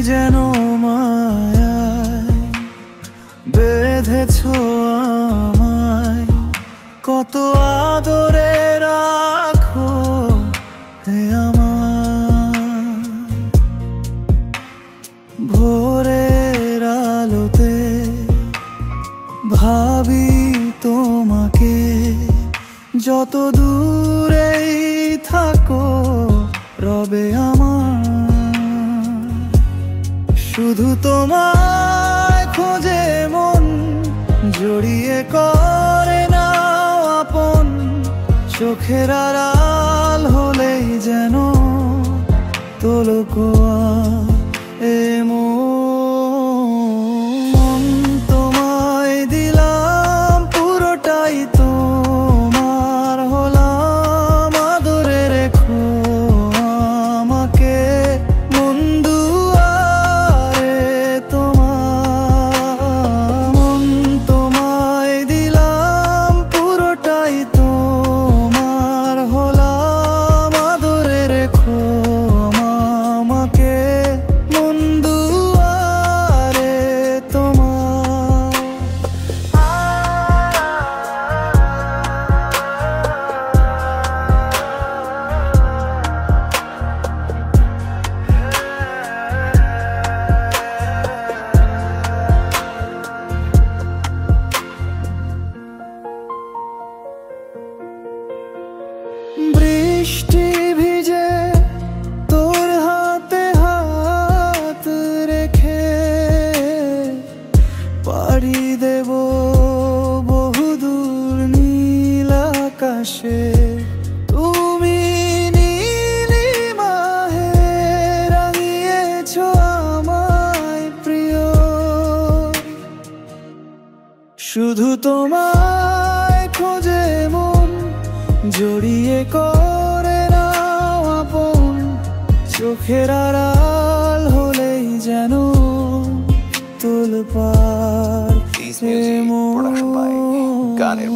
যেন মায়ায় বেঁধেছ আমায়, কত আদরে রাখো হে আমায়। ভোরের আলোতে ভাবি তোমাকে, যত দূরেই থাকো রবে আমার। শুধু তোমায় খোঁজে মন, জড়িয়ে করে নাও আপন। চোখের আড়াল হলেই যেন তোলকোয়া এ মন। তোমায় দিলাম পুরোটাই, তোমার হলাম, আদরে রেখো আমাকে মন দুয়ারে তোমার। মন তোমায় দিলাম পুরোটাই, তোমার হলাম, আদরে রেখো আমাকে মন দুয়ারে তোমার। বৃষ্টি ভিজে তোর হাতে হাত রেখে পাড়ি দেব বহুদূর নীল আকাশে। তুমি নীলিমাহে রাঙিয়েছ আমায় প্রিয়, শুধু তোমায় খোঁজে মন, জড়িয়ে করে নাও আপন। চোখের আড়াল হলেই যেন তোলপাড়। These music production by Ganev.